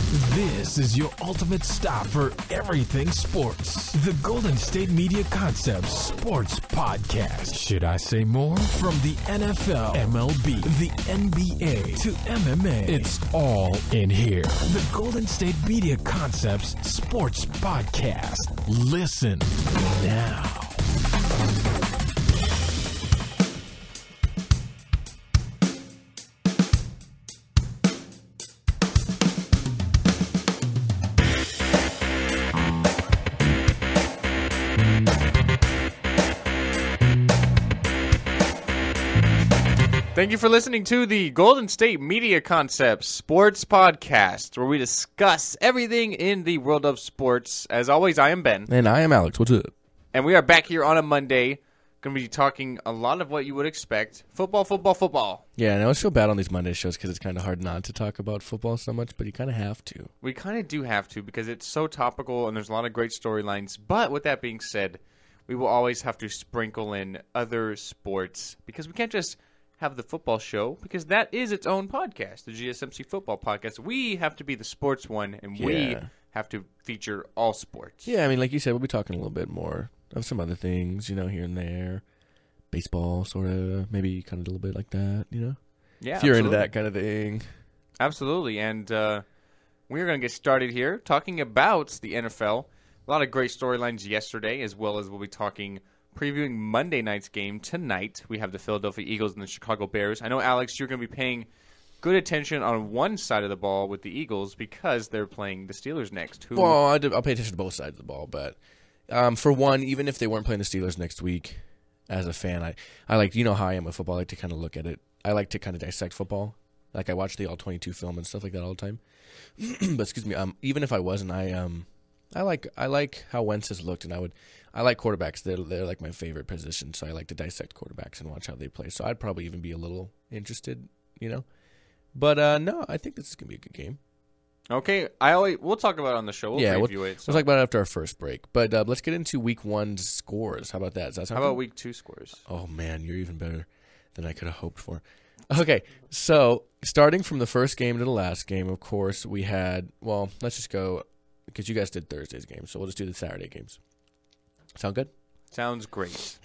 This is your ultimate stop for everything sports. The Golden State Media Concepts Sports Podcast. Should I say more? From the NFL, MLB, the NBA to MMA, it's all in here. The Golden State Media Concepts Sports Podcast. Listen now. Thank you for listening to the Golden State Media Concepts Sports Podcast, where we discuss everything in the world of sports. As always, I am Ben. And I am Alex. What's up? And we are back here on a Monday. Going to be talking a lot of what you would expect. Football. Yeah, and I always feel bad on these Monday shows because it's kind of hard not to talk about football so much, but you kind of have to. We kind of do have to because it's so topical and there's a lot of great storylines. But with that being said, we will always have to sprinkle in other sports because we can't just have the football show because that is its own podcast, the GSMC football podcast. We have to be the sports one, and we have to feature all sports. Yeah, I mean, like you said, we'll be talking a little bit more of some other things, you know, here and there. Baseball, sort of, maybe kind of a little bit like that, you know? Yeah, if you're into that kind of thing. Absolutely, and we're going to get started here talking about the NFL. A lot of great storylines yesterday, as well as we'll be talking previewing Monday night's game tonight. We have the Philadelphia Eagles and the Chicago Bears. I know, Alex, you're going to be paying good attention on one side of the ball with the Eagles because they're playing the Steelers next. Well, I'll pay attention to both sides of the ball, but for one, even if they weren't playing the Steelers next week, as a fan, I like, you know how I am with football. I like to kind of look at it. I like to kind of dissect football. Like I watch the All-22 film and stuff like that all the time. But excuse me, even if I wasn't, I like how Wentz has looked, and I like quarterbacks. They're like my favorite position, so I like to dissect quarterbacks and watch how they play. So I'd probably even be a little interested, you know. But no, I think this is gonna be a good game. Okay, we'll talk about it on the show. We'll preview it. We'll talk about it after our first break. But let's get into Week 1's scores. How about that? Does that sound How about good? Week 2 scores? Oh man, you're even better than I could have hoped for. Okay, so starting from the first game to the last game, of course, we had. Well, let's just go because you guys did Thursday's game, so we'll just do the Saturday games. Sound good? Sounds great.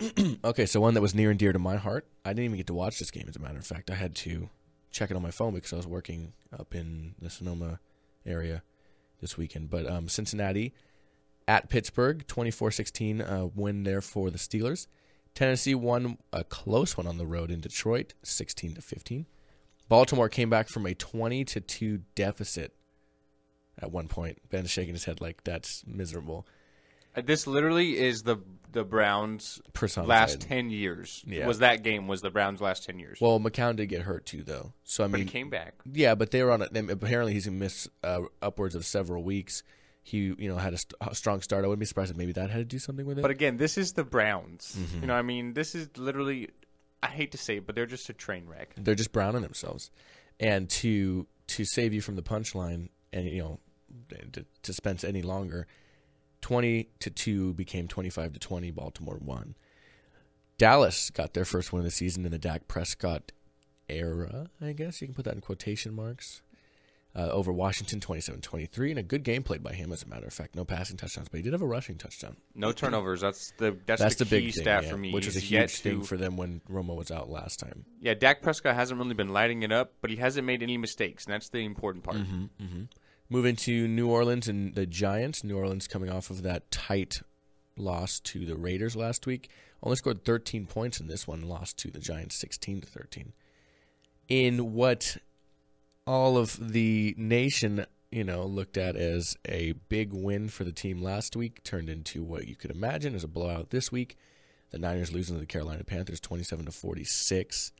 Okay, so one that was near and dear to my heart. I didn't even get to watch this game, as a matter of fact. I had to check it on my phone because I was working up in the Sonoma area this weekend. But Cincinnati at Pittsburgh, 24-16 win there for the Steelers. Tennessee won a close one on the road in Detroit, 16-15. Baltimore came back from a 20-2 deficit at one point. Ben's shaking his head like that's miserable. This literally is the Browns' last 10 years. Yeah. Was the Browns' last 10 years. Well, McCown did get hurt too, though. So but he came back. Yeah, but they were on it. Apparently, he's going to miss upwards of several weeks. He, had a strong start. I wouldn't be surprised if maybe that had to do something with it. But again, this is the Browns. Mm-hmm. You know, I mean, this is literally. I hate to say it, but they're just a train wreck. They're just browning themselves, and to save you from the punchline, and to dispense any longer. 20-2 became 25-20. Baltimore won. Dallas got their first win of the season in the Dak Prescott era, I guess you can put that in quotation marks, over Washington 27-23, and a good game played by him, as a matter of fact. No passing touchdowns, but he did have a rushing touchdown. No turnovers. That's the key big stat thing, for me. Which is a huge thing for them when Romo was out last time. Yeah, Dak Prescott hasn't really been lighting it up, but he hasn't made any mistakes, and that's the important part. Mm-hmm, mm-hmm. Moving to New Orleans and the Giants. New Orleans coming off of that tight loss to the Raiders last week. Only scored 13 points in this one, lost to the Giants 16-13. In what all of the nation, looked at as a big win for the team last week, turned into what you could imagine as a blowout this week. The Niners losing to the Carolina Panthers 27-46.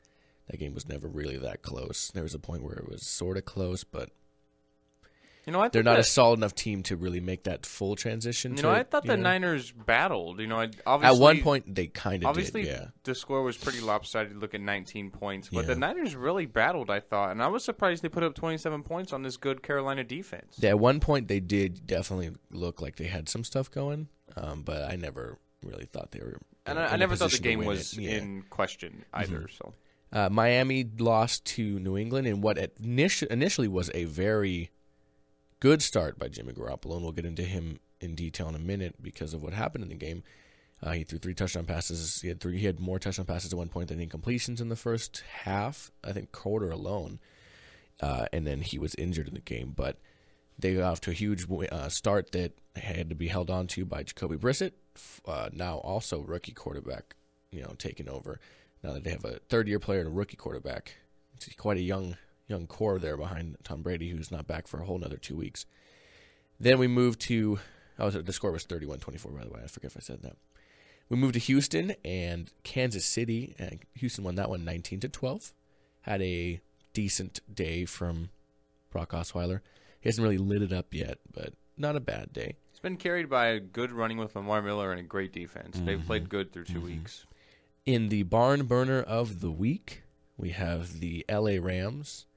That game was never really that close. There was a point where it was sort of close, but they're not a solid enough team to really make that full transition. I thought the Niners battled. Obviously, at one point they kind of did. Obviously, the score was pretty lopsided. Look at 19 points, but the Niners really battled. I thought, and I was surprised they put up 27 points on this good Carolina defense. Yeah, at one point they did definitely look like they had some stuff going, but I never really thought they were. And I never thought the game was in question either. Mm-hmm. So Miami lost to New England in what initially was a very good start by Jimmy Garoppolo, and we'll get into him in detail in a minute because of what happened in the game. He threw 3 touchdown passes. He had more touchdown passes at one point than incompletions in the first half, I think quarter alone. And then he was injured in the game. But they got off to a huge start that had to be held on to by Jacoby Brissett, now also rookie quarterback, taking over. Now that they have a third-year player and a rookie quarterback, it's quite a young core there behind Tom Brady, who's not back for a whole another 2 weeks. Then we moved to the score was 31-24, by the way. I forget if I said that. We moved to Houston and Kansas City, and Houston won that one 19-12. Had a decent day from Brock Osweiler. He hasn't really lit it up yet, but not a bad day. It's been carried by a good running with Lamar Miller and a great defense. They've played good through 2 weeks. In the barn burner of the week, we have the LA Rams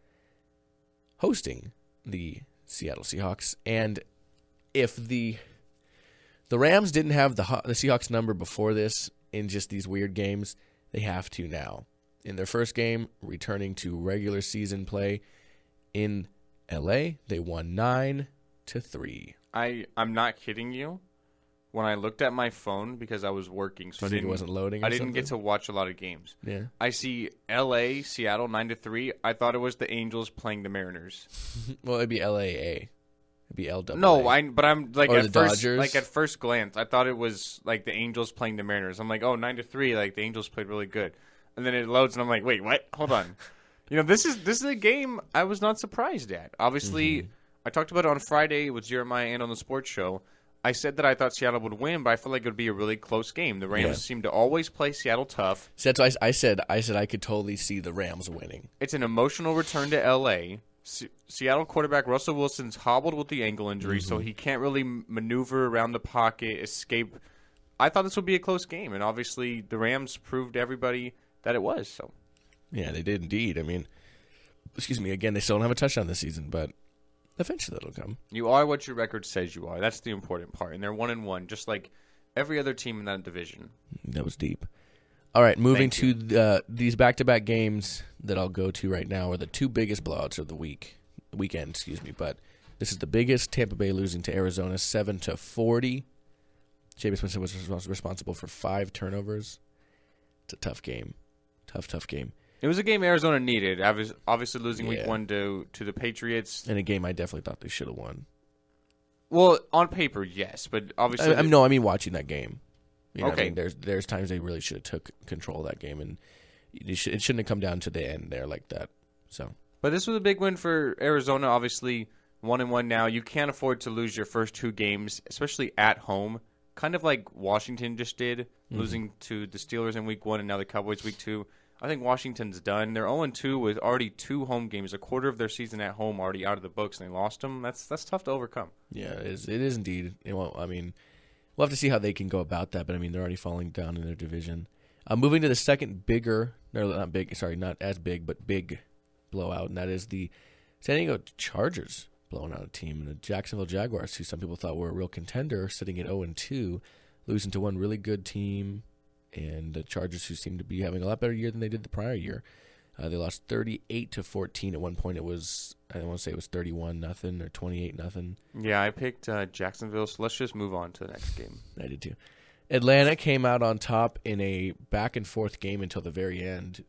hosting the Seattle Seahawks. And if the Rams didn't have the Seahawks number before this in just these weird games, they have to now. In their first game, returning to regular season play in LA, they won 9-3. I'm not kidding you. When I looked at my phone because I was working, so it wasn't loading. I didn't get to watch a lot of games. Yeah, I see LA, Seattle 9-3. I thought it was the Angels playing the Mariners. Well, it'd be LAA. It'd be LAA. No, but I'm like or at the first, Dodgers. like at first glance, I thought it was like the Angels playing the Mariners. I'm like, 9-3. Like the Angels played really good, and then it loads, and I'm like, wait, what? Hold on. This is a game I was not surprised at. Obviously, I talked about it on Friday with Jeremiah and on the sports show. I said that I thought Seattle would win, but I felt like it would be a really close game. The Rams seem to always play Seattle tough. So that's why I said I could totally see the Rams winning. It's an emotional return to L.A. Seattle quarterback Russell Wilson's hobbled with the ankle injury, so he can't really maneuver around the pocket, escape. I thought this would be a close game, and obviously the Rams proved to everybody that it was. So, yeah, they did indeed. I mean, again, they still don't have a touchdown this season, but eventually that'll come. You are what your record says you are. That's the important part. And they're 1-1, just like every other team in that division. That was deep. All right, moving to these back-to-back games that I'll go to right now are the 2 biggest blowouts of the weekend. But this is the biggest. Tampa Bay losing to Arizona 7-40. Jameis Winston was responsible for 5 turnovers. It's a tough game. Tough game. It was a game Arizona needed. Obviously losing week 1 to the Patriots. And a game I definitely thought they should have won. Well, on paper, yes, but obviously... I mean watching that game. Okay. I mean? There's times they really should have took control of that game, and it shouldn't have come down to the end there like that. So, but this was a big win for Arizona, obviously 1-1 now. You can't afford to lose your first 2 games, especially at home. Kind of like Washington just did, losing to the Steelers in week 1 and now the Cowboys week 2. I think Washington's done. They're 0-2 with already 2 home games, a quarter of their season at home already out of the books, and they lost them. That's tough to overcome. Yeah, it is indeed. Well, I mean, we'll have to see how they can go about that, but I mean, they're already falling down in their division. Moving to the second not as big, but big blowout, and that is the San Diego Chargers blowing out a team, and the Jacksonville Jaguars, who some people thought were a real contender, sitting at 0-2, losing to one really good team. And the Chargers, who seem to be having a lot better year than they did the prior year, they lost 38-14. At one point, I want to say it was 31-0 or 28-0. Yeah, I picked Jacksonville. So let's just move on to the next game. I did too. Atlanta came out on top in a back and forth game until the very end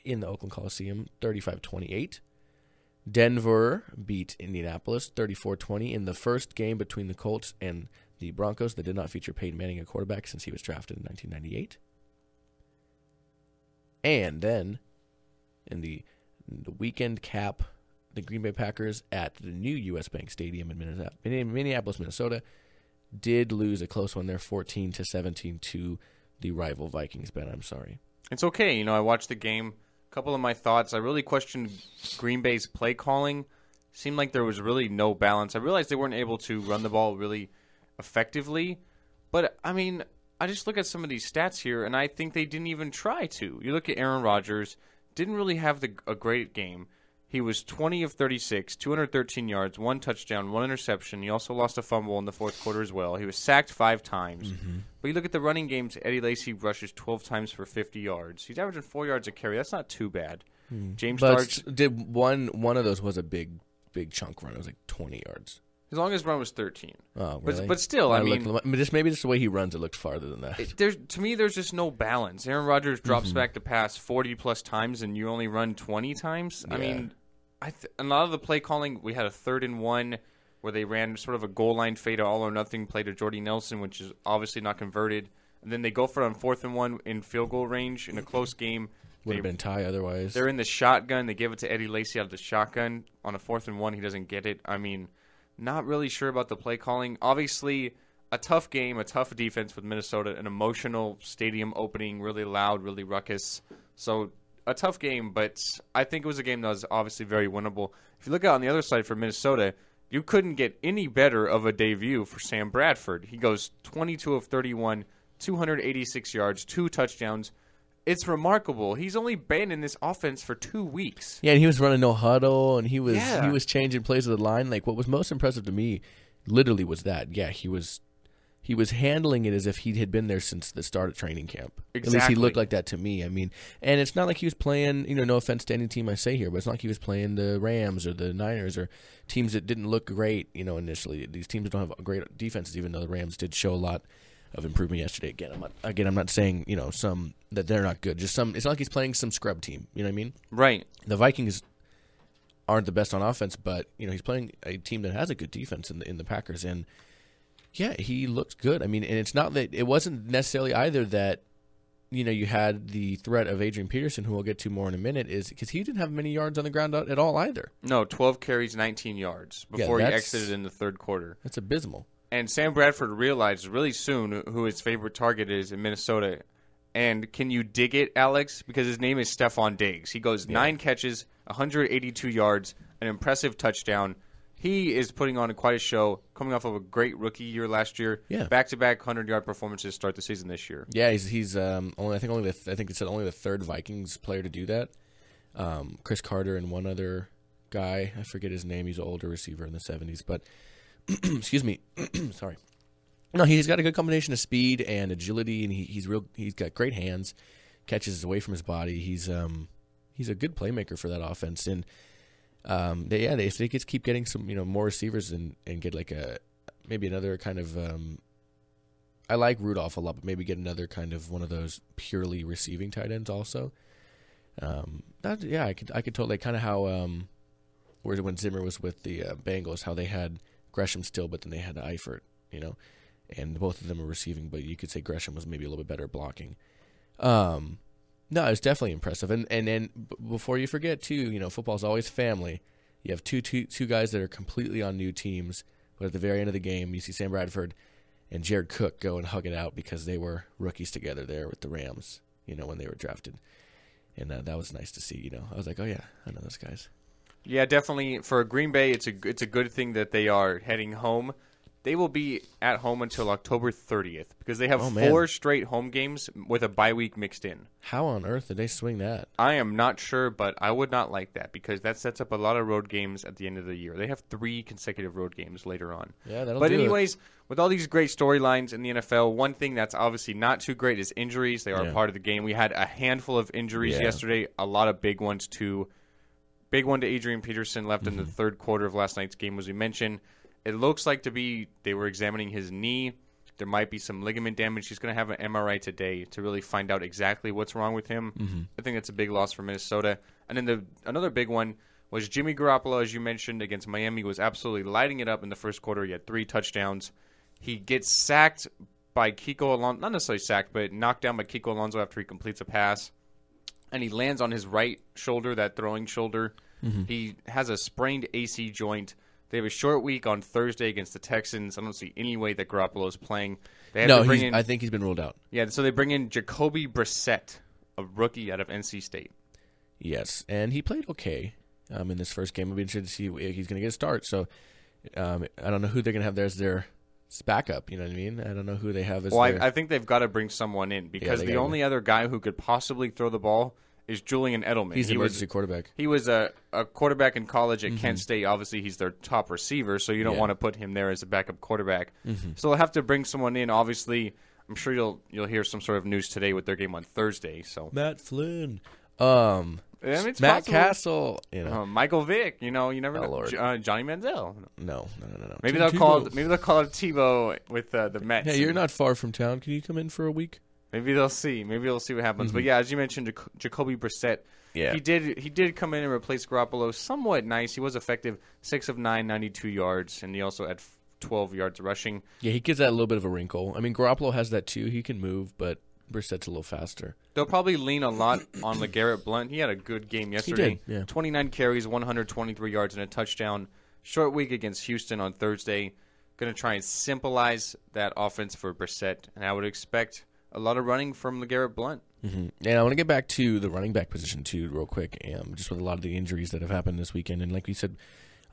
in the Oakland Coliseum, 35-28. Denver beat Indianapolis 34-20 in the first game between the Colts and the Broncos that did not feature Peyton Manning at quarterback since he was drafted in 1998. And then, in the weekend cap, the Green Bay Packers at the new U.S. Bank Stadium in Minneapolis, Minnesota, did lose a close one there, 14-17 to the rival Vikings. Ben, I'm sorry. It's okay. I watched the game. A couple of my thoughts. I really questioned Green Bay's play calling. Seemed like there was really no balance. I realized they weren't able to run the ball really effectively. But, I mean, I just look at some of these stats here, and I think they didn't even try to. You look at Aaron Rodgers, didn't really have a great game. He was 20 of 36, 213 yards, 1 touchdown, 1 interception. He also lost a fumble in the fourth quarter as well. He was sacked 5 times. But you look at the running games, Eddie Lacy rushes 12 times for 50 yards. He's averaging 4 yards a carry. That's not too bad. James Starks did one of those was a big chunk run. It was like 20 yards. His longest run was 13. Oh, really? But still, maybe just the way he runs, it looked farther than that. To me, there's just no balance. Aaron Rodgers drops back to pass 40-plus times, and you only run 20 times? Yeah. I mean, a lot of the play calling, we had a 3rd and 1 where they ran sort of a goal line fade, all-or-nothing play to Jordy Nelson, which is obviously not converted. And then they go for it on 4th and 1 in field goal range in a close game. Would have been tie otherwise. They're in the shotgun. They give it to Eddie Lacy out of the shotgun. On a 4th and 1, he doesn't get it. I mean, not really sure about the play calling. Obviously, a tough game, a tough defense with Minnesota, an emotional stadium opening, really loud, really ruckus. So a tough game, but I think it was a game that was obviously very winnable. If you look out on the other side for Minnesota, you couldn't get any better of a debut for Sam Bradford. He goes 22 of 31, 286 yards, 2 touchdowns. It's remarkable. He's only been in this offense for 2 weeks. Yeah, and he was running no huddle, and he was changing plays of the line. Like, what was most impressive to me, literally, was that. Yeah, he was handling it as if he had been there since the start of training camp. Exactly. At least he looked like that to me. I mean, and it's not like he was playing. No offense to any team I say here, but it's not like he was playing the Rams or the Niners or teams that didn't look great. Initially, these teams don't have great defenses, even though the Rams did show a lot of improvement yesterday. Again, I'm not saying some that they're not good. Just some. It's not like he's playing some scrub team. You know what I mean? Right. The Vikings aren't the best on offense, but he's playing a team that has a good defense in the Packers, and yeah, he looked good. I mean, and it's not that it wasn't necessarily either that you had the threat of Adrian Peterson, who we'll get to more in a minute, is because he didn't have many yards on the ground at all either. No, 12 carries, 19 yards before he exited in the third quarter. That's abysmal. And Sam Bradford realized really soon who his favorite target is in Minnesota. And can you dig it, Alex? Because his name is Stephon Diggs. He goes 9 catches, 182 yards, an impressive touchdown. He is putting on quite a show, coming off of a great rookie year last year. Yeah. Back-to-back 100-yard performances to start the season this year. Yeah, he's only the third Vikings player to do that. Chris Carter and one other guy, I forget his name. He's an older receiver in the 70s, but excuse me, sorry. No, he's got a good combination of speed and agility, and he's got great hands, catches away from his body. He's a good playmaker for that offense, and if they just keep getting some more receivers and get like maybe another kind of I like Rudolph a lot, but maybe get another kind of one of those purely receiving tight ends also. I could totally kind of how when Zimmer was with the Bengals, how they had Gresham still, but then they had Eifert, and both of them were receiving, but you could say Gresham was maybe a little bit better blocking. No, it's definitely impressive. And then before you forget, too, football's always family. You have two guys that are completely on new teams, but at the very end of the game, you see Sam Bradford and Jared Cook go and hug it out because they were rookies together there with the Rams, when they were drafted. And that was nice to see, I was like, oh, yeah, I know those guys. Yeah, definitely. For Green Bay, it's a good thing that they are heading home. They will be at home until October 30th because they have 4 straight home games with a bye week mixed in. How on earth did they swing that? I am not sure, but I would not like that because that sets up a lot of road games at the end of the year. They have 3 consecutive road games later on. Yeah, that'll But do anyways, with all these great storylines in the NFL, one thing that's obviously not too great is injuries. They are a part of the game. We had a handful of injuries yesterday, a lot of big ones too. Big one to Adrian Peterson left in the third quarter of last night's game, as we mentioned. It looks like they were examining his knee. There might be some ligament damage. He's going to have an MRI today to really find out exactly what's wrong with him. I think that's a big loss for Minnesota. And then another big one was Jimmy Garoppolo, as you mentioned, against Miami, was absolutely lighting it up in the first quarter. He had 3 touchdowns. He gets sacked by Kiko Alonso, not necessarily sacked, but knocked down by Kiko Alonso after he completes a pass. And he lands on his right shoulder, that throwing shoulder. He has a sprained AC joint. They have a short week on Thursday against the Texans. I don't see any way that Garoppolo's playing. I think he's been ruled out. Yeah, so they bring in Jacoby Brissett, a rookie out of NC State. Yes, and he played okay in this first game. I'll be interested to see if he's going to get a start. So I don't know who they're going to have there as their backup. You know what I mean? I don't know who they have as I think they've got to bring someone in because the only other guy who could possibly throw the ball is Julian Edelman. He's an emergency quarterback. He was a quarterback in college at Kent State. Obviously, he's their top receiver, so you don't want to put him there as a backup quarterback. So they'll have to bring someone in. Obviously, I'm sure you'll hear some sort of news today with their game on Thursday. So Matt Flynn. It's Matt possible. Castle, Michael Vick. You never know. Lord. Johnny Manziel. No. Maybe Tim they'll call Tebow. it Tebow with the Mets. Yeah, you're not far from town. Can you come in for a week? Maybe they'll see. Maybe we'll see what happens. Mm-hmm. But yeah, as you mentioned, Jacoby Brissett. Yeah. He did come in and replace Garoppolo somewhat nice. He was effective, 6 of 9, 92 yards, and he also had 12 yards rushing. Yeah, he gives that a little bit of a wrinkle. I mean, Garoppolo has that too. He can move, but Brissett's a little faster. They'll probably lean a lot on LeGarrette Blount. He had a good game yesterday. He did, yeah. 29 carries, 123 yards, and a touchdown. Short week against Houston on Thursday. Going to try and symbolize that offense for Brissett, and I would expect a lot of running from LeGarrette Blount. Mm-hmm. And I want to get back to the running back position too, real quick, just with a lot of the injuries that have happened this weekend. And like we said,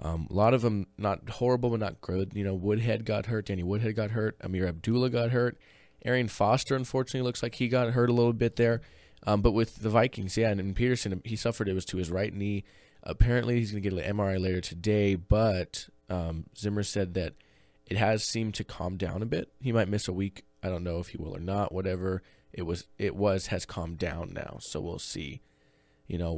a lot of them not horrible, but not good. Woodhead got hurt. Danny Woodhead got hurt. Amir Abdullah got hurt. Arian Foster, unfortunately, looks like he got hurt a little bit there. But with the Vikings, yeah, and Peterson, he suffered. It was to his right knee. Apparently, he's going to get an MRI later today, but Zimmer said that it has seemed to calm down a bit. He might miss a week. I don't know if he will or not. Whatever has calmed down now, so we'll see.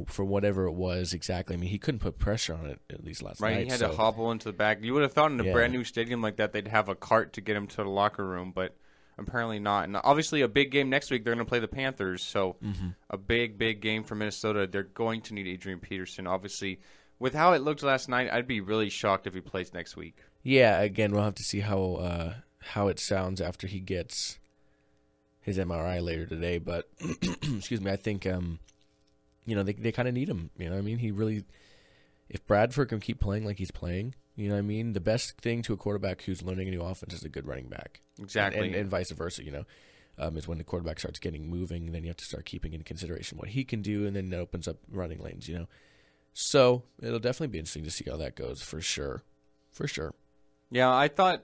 For whatever it was exactly. I mean, he couldn't put pressure on it, at least last night. Right, he had to hobble into the back. You would have thought in a brand new stadium like that, they'd have a cart to get him to the locker room, but apparently not. And obviously a big game next week, they're going to play the Panthers, so a big game for Minnesota. They're going to need Adrian Peterson. Obviously, with how it looked last night, I'd be really shocked if he plays next week. Yeah, again, we'll have to see how it sounds after he gets his MRI later today, but excuse me, I think they kind of need him. I mean, he really, if Bradford can keep playing like he's playing, what I mean, the best thing to a quarterback who's learning a new offense is a good running back. Exactly. And vice versa, is when the quarterback starts getting moving, then you have to start keeping into consideration what he can do, and then it opens up running lanes, So it'll definitely be interesting to see how that goes, for sure. For sure. Yeah, I thought,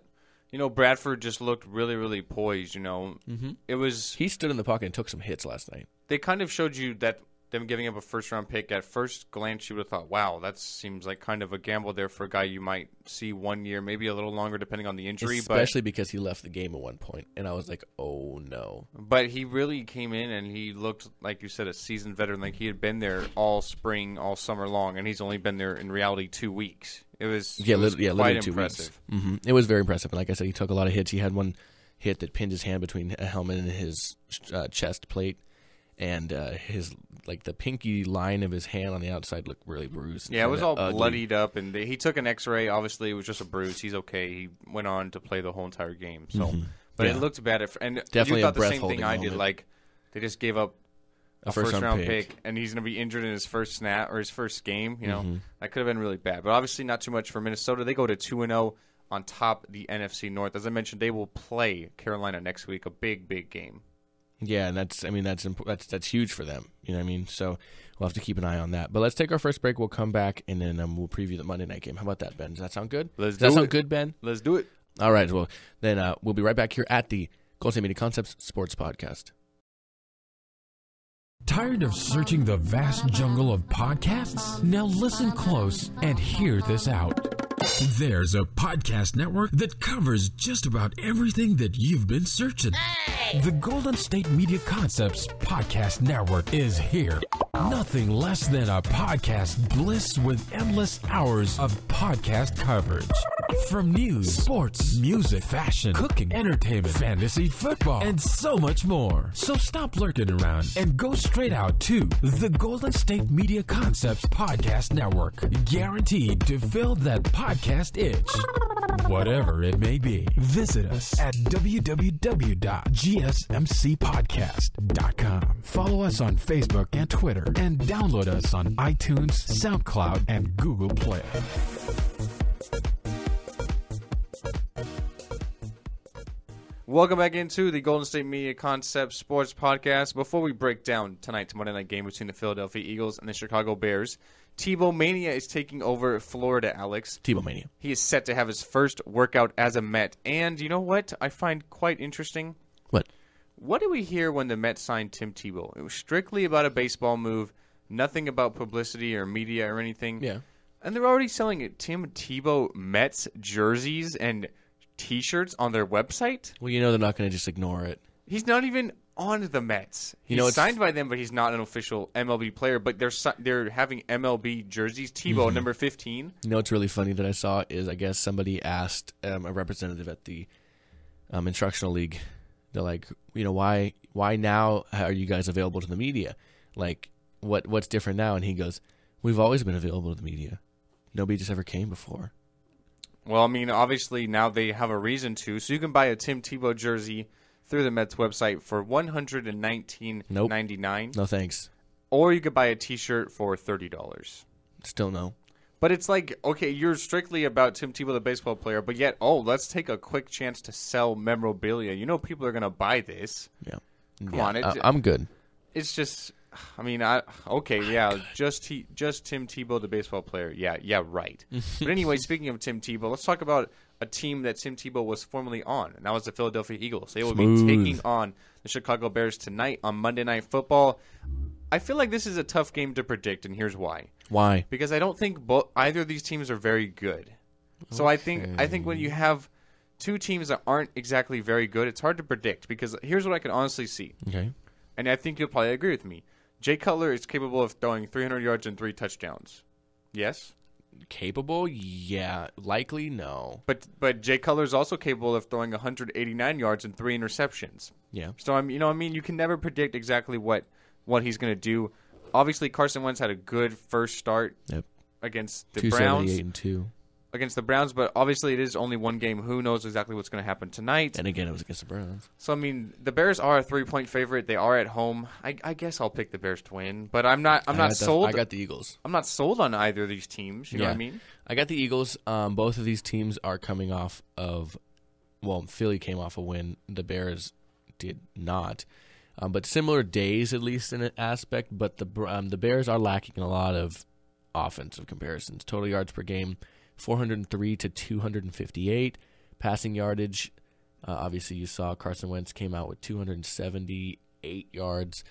Bradford just looked really, really poised, It was... He stood in the pocket and took some hits last night. They kind of showed you that them giving up a first-round pick, at first glance, you would have thought, wow, that seems like kind of a gamble there for a guy you might see 1 year, maybe a little longer depending on the injury. Especially because he left the game at one point, and I was like, oh, no. But he really came in, and he looked, like you said, a seasoned veteran. Like he had been there all spring, all summer long, and he's only been there, in reality, 2 weeks. It was quite impressive. Mm-hmm. It was very impressive, and like I said, he took a lot of hits. He had one hit that pinned his hand between a helmet and his chest plate. And the pinky line of his hand on the outside looked really bruised. Yeah, it was all ugly. bloodied up, and he took an X-ray. Obviously, it was just a bruise. He's okay. He went on to play the whole entire game. So, but it looked bad. And definitely you thought a the same thing I moment. did. Like they just gave up a first-round pick, and he's going to be injured in his first snap or his first game. That could have been really bad. But obviously, not too much for Minnesota. They go to 2-0 on top the NFC North. As I mentioned, they will play Carolina next week. A big game. Yeah, and that's huge for them. You know what I mean? So we'll have to keep an eye on that. But let's take our first break. We'll come back, and then we'll preview the Monday night game. How about that, Ben? Does that sound good? Does that sound good, Ben? Let's do it. All right. Well, then we'll be right back here at the Golden State Media Concepts Sports Podcast. Tired of searching the vast jungle of podcasts? Now listen close and hear this out. There's a podcast network that covers just about everything that you've been searching. Hey! The Golden State Media Concepts Podcast Network is here. Nothing less than a podcast bliss with endless hours of podcast coverage. From news, sports, music, fashion, cooking, entertainment, fantasy, football, and so much more. So stop lurking around and go straight out to the Golden State Media Concepts Podcast Network. Guaranteed to fill that podcast itch. Whatever it may be. Visit us at www.gsmcpodcast.com. Follow us on Facebook and Twitter, and download us on iTunes, SoundCloud, and Google Play. Welcome back into the Golden State Media Concepts Sports Podcast. Before we break down tonight's Monday night game between the Philadelphia Eagles and the Chicago Bears, Tebow-mania is taking over Florida, Alex. Tebow-mania. He is set to have his first workout as a Met. And you know what I find quite interesting? What? What did we hear when the Mets signed Tim Tebow? It was strictly about a baseball move, nothing about publicity or media or anything. Yeah. And they're already selling Tim Tebow Mets jerseys and T-shirts on their website. Well, they're not going to just ignore it. He's not even on the Mets. You know, He's it's signed by them, but he's not an official MLB player. But they're having MLB jerseys. Tebow, number 15. You know what's really funny that I saw is I guess somebody asked a representative at the instructional league. They're like, why now are you guys available to the media? Like, what's different now? And he goes, we've always been available to the media. Nobody just ever came before. Well, I mean, obviously now they have a reason to. So you can buy a Tim Tebow jersey through the Mets website for $119.99. No thanks. Or you could buy a T-shirt for $30. Still no. But it's like, okay, you're strictly about Tim Tebow, the baseball player, but yet, let's take a quick chance to sell memorabilia. People are going to buy this. Yeah. Come on. I'm good. It's just, just Tim Tebow, the baseball player. Yeah, right. But anyway, speaking of Tim Tebow, let's talk about a team that Tim Tebow was formerly on, and that was the Philadelphia Eagles. They will be taking on the Chicago Bears tonight on Monday Night Football. I feel like this is a tough game to predict, and here's why. Why? Because I don't think either of these teams are very good. So I think when you have two teams that aren't exactly very good, it's hard to predict. Because here's what I can honestly see. Okay. And I think you'll probably agree with me. Jay Cutler is capable of throwing 300 yards and 3 touchdowns. Yes? Capable? Yeah. Likely? No. But Jay Cutler is also capable of throwing 189 yards and 3 interceptions. Yeah. So you can never predict exactly what he's going to do. Obviously, Carson Wentz had a good first start against the Browns. 278-2. Against the Browns, but obviously it is only one game. Who knows exactly what's going to happen tonight? And again, it was against the Browns. So, the Bears are a 3-point favorite. They are at home. I guess I'll pick the Bears to win, but I'm not sold. I got the Eagles. I'm not sold on either of these teams. You know what I mean? I got the Eagles. Both of these teams are coming off of, Philly came off a win. The Bears did not. But similar days, at least in an aspect. But the Bears are lacking in a lot of offensive comparisons. Total yards per game, 403 to 258. Passing yardage, obviously you saw Carson Wentz came out with 278 yards.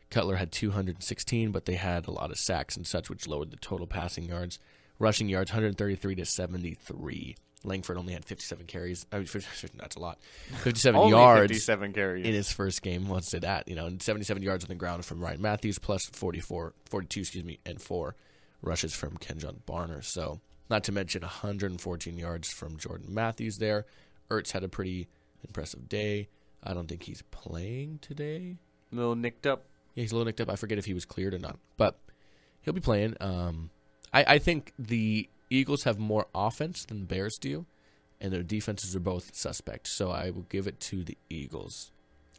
Cutler had 216, but they had a lot of sacks and such, which lowered the total passing yards. Rushing yards, 133 to 73. Langford only had 57 carries. That's a lot. 57 only yards 57 carries in his first game. Let's say that, and 77 yards on the ground from Ryan Matthews, plus 42, and 4 rushes from Kenjon Barner. So, not to mention 114 yards from Jordan Matthews there. Ertz had a pretty impressive day. I don't think he's playing today. A little nicked up. Yeah, he's a little nicked up. I forget if he was cleared or not. But he'll be playing. I think the Eagles have more offense than the Bears do, and their defenses are both suspect. So I will give it to the Eagles.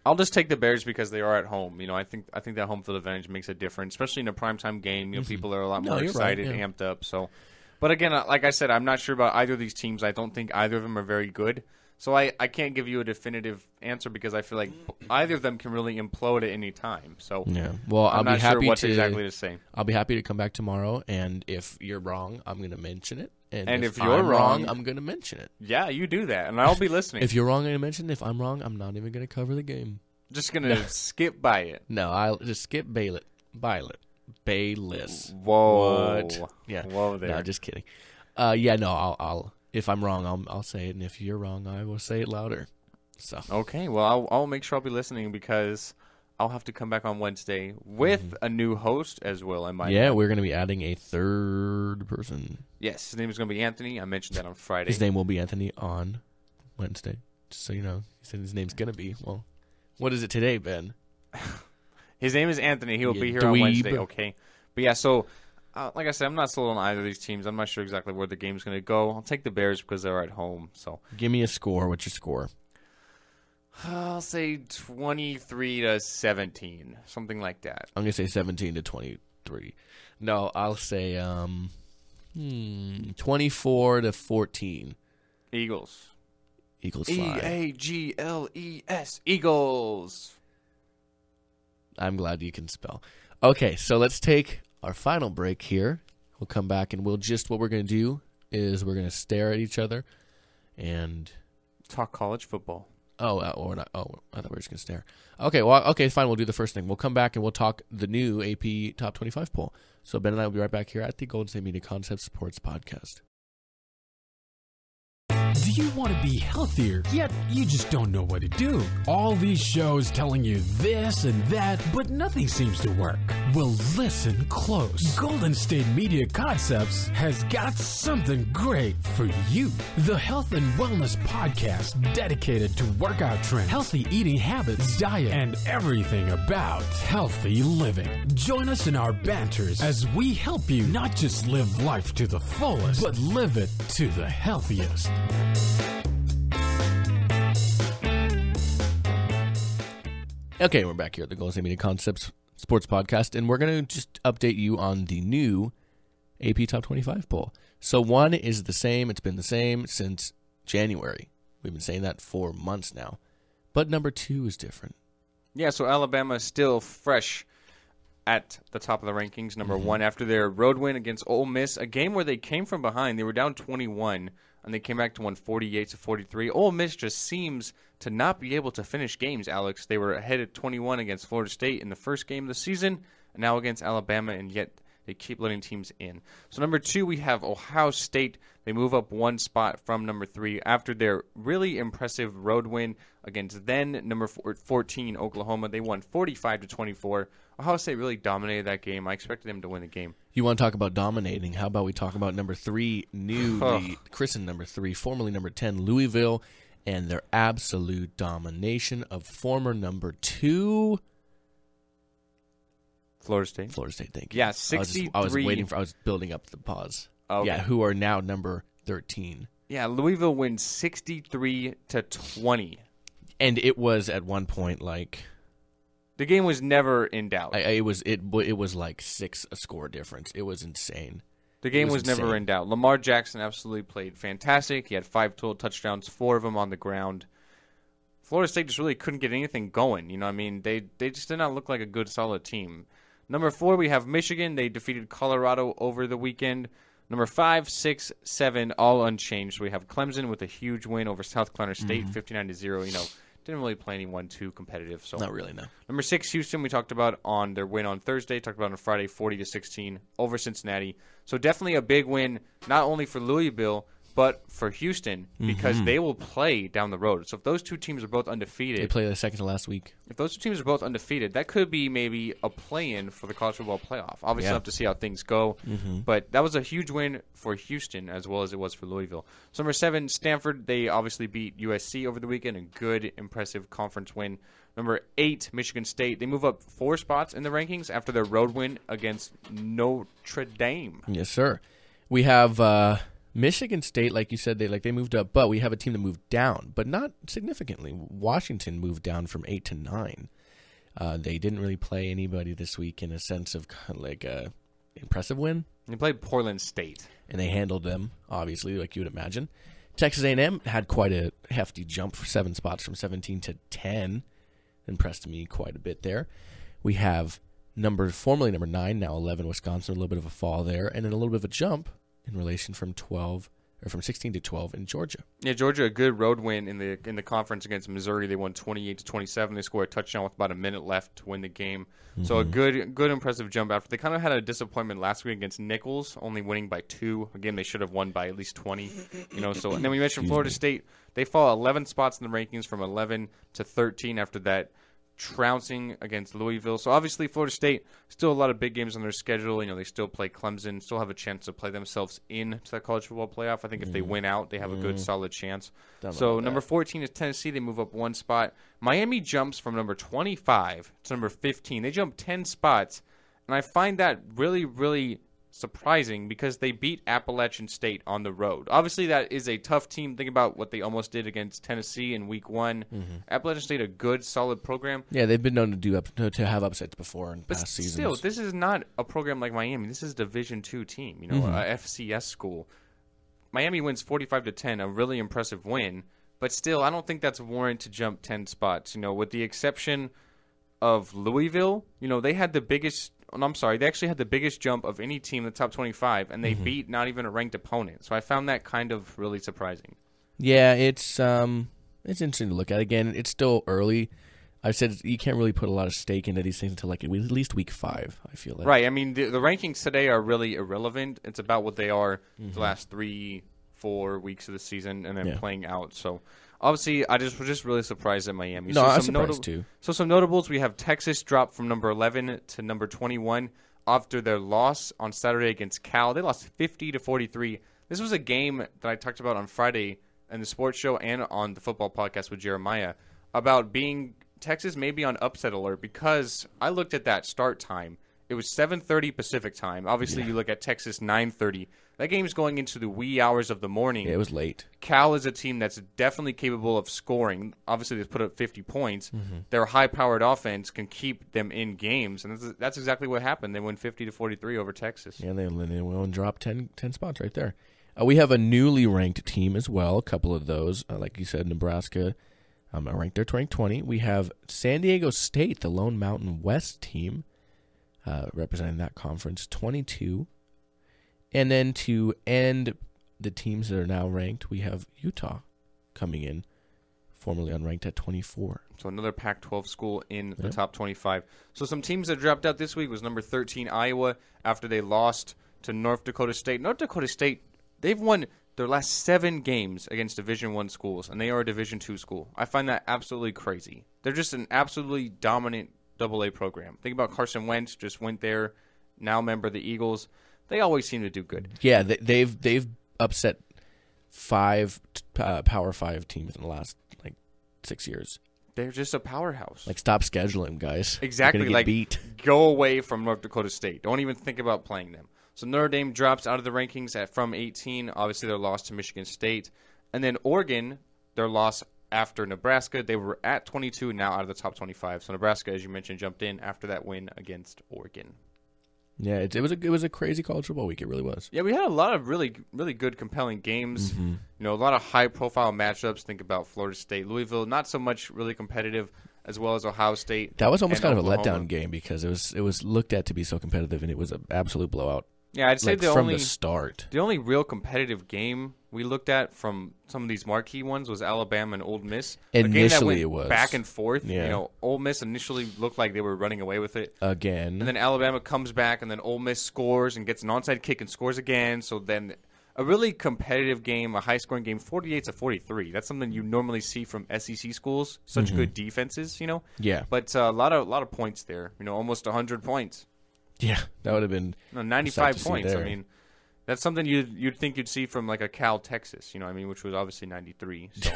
I'll just take the Bears because they are at home. I think that home field advantage makes a difference, especially in a primetime game. People are a lot more excited, amped up. So, but again, like I said, I'm not sure about either of these teams. I don't think either of them are very good. So I can't give you a definitive answer because I feel like either of them can really implode at any time. So I'll not be happy sure what exactly to say. I'll be happy to come back tomorrow, and if you're wrong, I'm going to mention it. And if you're wrong, I'm going to mention it. Yeah, you do that, and I'll be listening. If you're wrong, I'm going to mention it. If I'm wrong, I'm not even going to cover the game. Just going to skip by it. No, I'll just skip Bayless. Whoa. What? Yeah. Whoa there. No, just kidding. I'll if I'm wrong, I'll say it, and if you're wrong, I will say it louder. So okay, well, I'll make sure I'll be listening because I'll have to come back on Wednesday with a new host as well. We're going to be adding a third person. Yes, his name is going to be Anthony. I mentioned that on Friday. His name will be Anthony on Wednesday. Just so you know, he said his name's going to be. Well, what is it today, Ben? His name is Anthony. He will be here on Wednesday. Okay, but yeah, so. Like I said, I'm not sold on either of these teams. I'm not sure exactly where the game's going to go. I'll take the Bears because they're at home. So, give me a score. What's your score? I'll say 23 to 17, something like that. I'm going to say 17 to 23. No, I'll say 24 to 14. Eagles. Eagles fly. Eagles. Eagles. I'm glad you can spell. Okay, so let's take our final break here. We'll come back and what we're going to do is we're going to stare at each other and talk college football. Or not. Oh, I thought we were just going to stare. Okay, fine. We'll do the first thing. We'll come back and we'll talk the new AP Top 25 poll. So Ben and I will be right back here at the Golden State Media Concepts Sports Podcast. Do you want to be healthier, yet you just don't know what to do? All these shows telling you this and that, but nothing seems to work. Well, listen close. Golden State Media Concepts has got something great for you. The Health and Wellness Podcast dedicated to workout trends, healthy eating habits, diet, and everything about healthy living. Join us in our banters as we help you not just live life to the fullest, but live it to the healthiest. Okay, we're back here at the Golden State Media Concepts Sports Podcast, and we're going to just update you on the new AP Top 25 poll. So one is the same. It's been the same since January. We've been saying that for months now. But number 2 is different. Yeah, so Alabama is still fresh at the top of the rankings, number 1, after their road win against Ole Miss, a game where they came from behind. They were down 21, and they came back to win 48-43. Ole Miss just seems to not be able to finish games, Alex. They were ahead at 21 against Florida State in the first game of the season, and now against Alabama, and yet they keep letting teams in. So number 2, we have Ohio State. They move up 1 spot from number 3 after their really impressive road win against then number 14 Oklahoma. They won 45-24. Ohio State really dominated that game. I expected them to win the game. You want to talk about dominating? How about we talk about number 3, newly christened number 3, formerly number 10, Louisville, and their absolute domination of former number 2, Florida State. Florida State, thank you. Yeah, 63. I was building up the pause. Okay. Yeah, who are now number 13. Yeah, Louisville wins 63-20. And it was at one point like the game was never in doubt. it was like 6 a score difference. It was insane. The game was never in doubt. Lamar Jackson absolutely played fantastic. He had 5 total touchdowns, 4 of them on the ground. Florida State just really couldn't get anything going. You know what I mean? They just did not look like a good, solid team. Number 4, we have Michigan. They defeated Colorado over the weekend. Number 5, 6, 7, all unchanged. We have Clemson with a huge win over South Carolina State, 59-0. You know, didn't really play anyone too competitive. So not really, no. Number 6, Houston. We talked about on their win on Thursday. Talked about on Friday, 40-16 over Cincinnati. So definitely a big win, not only for Louisville, but for Houston, because they will play down the road. So if those two teams are both undefeated, they play the second to last week. If those two teams are both undefeated, that could be maybe a play-in for the college football playoff. Obviously, we'll have to see how things go. But that was a huge win for Houston as well as it was for Louisville. So number 7, Stanford. They obviously beat USC over the weekend. A good, impressive conference win. Number 8, Michigan State. They move up 4 spots in the rankings after their road win against Notre Dame. Yes, sir. We have Michigan State, like you said, they moved up, but we have a team that moved down, but not significantly. Washington moved down from 8 to 9. They didn't really play anybody this week in a sense of like a impressive win. They played Portland State, and they handled them obviously, like you would imagine. Texas A&M had quite a hefty jump for 7 spots from 17 to 10. Impressed me quite a bit there. We have formerly number 9, now 11, Wisconsin, a little bit of a fall there, and then a little bit of a jump in relation from 16 to 12 in Georgia. Yeah, Georgia, a good road win in the conference against Missouri. They won 28-27. They scored a touchdown with about a minute left to win the game. So a good impressive jump after. They kind of had a disappointment last week against Nicholls, only winning by 2. A game they should have won by at least 20. So and then we mentioned Florida State. They fall 11 spots in the rankings from 11 to 13 after that trouncing against Louisville. So obviously Florida State, still a lot of big games on their schedule. They still play Clemson, still have a chance to play themselves into the college football playoff. I think if they win out, they have a good, solid chance. So number 14 is Tennessee. They move up 1 spot. Miami jumps from number 25 to number 15. They jump 10 spots, and I find that really, really surprising because they beat Appalachian State on the road. Obviously, that is a tough team. Think about what they almost did against Tennessee in Week 1. Appalachian State, a good, solid program. Yeah, they've been known to have upsets before in past seasons. Still, this is not a program like Miami. This is a Division II team, a FCS school. Miami wins 45-10, a really impressive win. But still, I don't think that's warrant to jump 10 spots. With the exception of Louisville, they had the biggest. They actually had the biggest jump of any team in the top 25, and they beat not even a ranked opponent. So I found that kind of really surprising. Yeah, it's interesting to look at. Again, it's still early. I said you can't really put a lot of stake into these things until at least week 5, I feel like. Right. I mean, the rankings today are really irrelevant. It's about what they are the last 3-4 4 weeks of the season and then playing out. So obviously, I was just really surprised at Miami. No, I was surprised too. So some notables, we have Texas drop from number 11 to number 21 after their loss on Saturday against Cal. They lost 50-43. This was a game that I talked about on Friday in the sports show and on the football podcast with Jeremiah about being Texas maybe on upset alert because I looked at that start time. It was 7:30 Pacific time. Obviously, you look at Texas 9:30. That game's going into the wee hours of the morning. Yeah, it was late. Cal is a team that's definitely capable of scoring. Obviously, they put up 50 points. Their high-powered offense can keep them in games, and that's exactly what happened. They won 50-43 over Texas. Yeah, they went and dropped 10 spots right there. We have a newly ranked team as well. A couple of those, like you said, Nebraska. Ranked there 2020. We have San Diego State, the Lone Mountain West team, representing that conference, 22. And then to end the teams that are now ranked, we have Utah coming in, formerly unranked at 24. So another Pac-12 school in the top 25. So some teams that dropped out this week was number 13, Iowa, after they lost to North Dakota State. North Dakota State, they've won their last 7 games against Division I schools, and they are a Division II school. I find that absolutely crazy. They're just an absolutely dominant AA program. Think about Carson Wentz, just went there, now member of the Eagles. They always seem to do good. Yeah, they've upset 5 Power 5 teams in the last 6 years. They're just a powerhouse. Stop scheduling, guys. Exactly. You're gonna get beat. Go away from North Dakota State. Don't even think about playing them. So Notre Dame drops out of the rankings from 18. Obviously, their loss to Michigan State. And then Oregon, their loss after Nebraska. They were at 22, now out of the top 25. So Nebraska, as you mentioned, jumped in after that win against Oregon. Yeah, it was a crazy college football week. It really was. Yeah, we had a lot of really, really good, compelling games. You know, a lot of high-profile matchups. Think about Florida State, Louisville. Not so much really competitive, as well as Ohio State. That was almost kind of a Oklahoma. letdown game because it was looked at to be so competitive, and it was an absolute blowout. Yeah, I'd say from the start. The only real competitive game we looked at from some of these marquee ones was Alabama and Ole Miss. Initially, a game that went it was back and forth. Yeah. You know, Ole Miss initially looked like they were running away with it Again. and then Alabama comes back, and then Ole Miss scores and gets an onside kick and scores again. So then, a really competitive game, a high-scoring game, 48-43. That's something you normally see from SEC schools. Such good defenses, you know. Yeah. But a lot of points there. You know, almost 100 points. Yeah, that would have been 95 points. I mean, that's something you'd think you'd see from like a Cal, Texas, you know what I mean, which was obviously 93. So,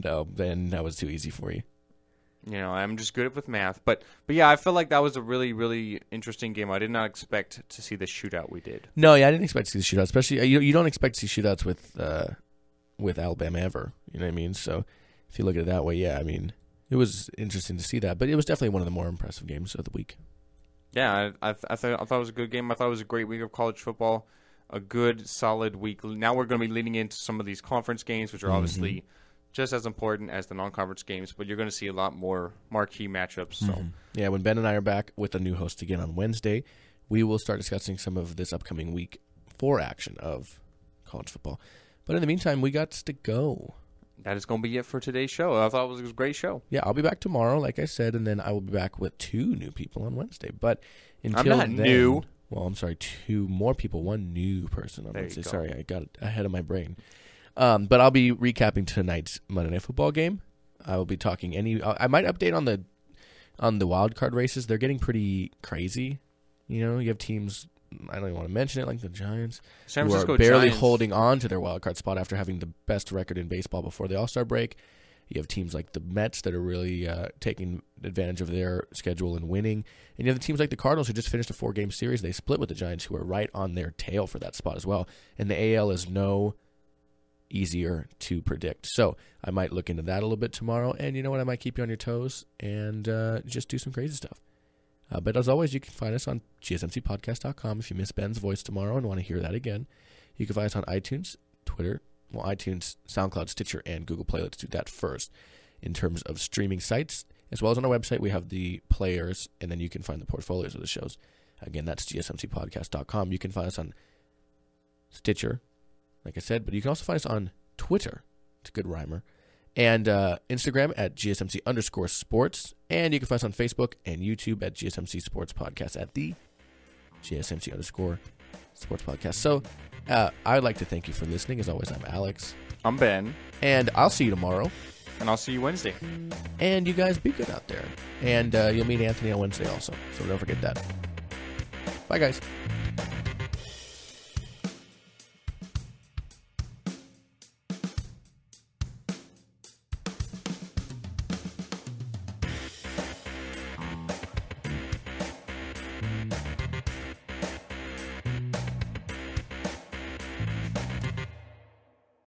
no, then that was too easy for you. You know, I'm just good with math. But yeah, I feel like that was a really, really interesting game. I did not expect to see the shootout we did. No, yeah, I didn't expect to see the shootout, especially you don't expect to see shootouts with Alabama ever. You know what I mean? So if you look at it that way, yeah, I mean, it was interesting to see that, but it was definitely one of the more impressive games of the week. Yeah, I thought it was a good game. I thought it was a great week of college football, a good, solid week. Now we're going to be leading into some of these conference games, which are obviously just as important as the non-conference games, but you're going to see a lot more marquee matchups. So Yeah, when Ben and I are back with a new host again on Wednesday, we will start discussing some of this upcoming week 4 action of college football. But in the meantime, we got to go. That is going to be it for today's show. I thought it was a great show. Yeah, I'll be back tomorrow, like I said, and then I will be back with 2 new people on Wednesday. But until I'm not then, new. Well, I'm sorry, 2 more people, 1 new person on There you Wednesday. go. Sorry, I got ahead of my brain. But I'll be recapping tonight's Monday Night Football game. I will be talking I might update on the wild card races. They're getting pretty crazy. You know, you have teams, I don't even want to mention it, like the Giants, San who Francisco are barely Giants. holding on to their wild card spot after having the best record in baseball before the All-Star break. You have teams like the Mets that are really taking advantage of their schedule and winning. And you have the teams like the Cardinals who just finished a 4-game series. They split with the Giants, who are right on their tail for that spot as well. And the AL is no easier to predict. So I might look into that a little bit tomorrow. And you know what? I might keep you on your toes and just do some crazy stuff. But as always, you can find us on gsmcpodcast.com. If you miss Ben's voice tomorrow and want to hear that again, you can find us on iTunes, Twitter, iTunes, SoundCloud, Stitcher, and Google Play. Let's do that first. In terms of streaming sites, as well as on our website, we have the players, and then you can find the portfolios of the shows. Again, that's gsmcpodcast.com. You can find us on Stitcher, like I said, but you can also find us on Twitter. It's a good rhymer. And Instagram at GSMC_sports. And you can find us on Facebook and YouTube at GSMC Sports Podcast at the GSMC sports podcast. So I'd like to thank you for listening. As always, I'm Alex. I'm Ben. And I'll see you tomorrow. And I'll see you Wednesday. And you guys be good out there. And you'll meet Anthony on Wednesday also. So don't forget that. Bye, guys.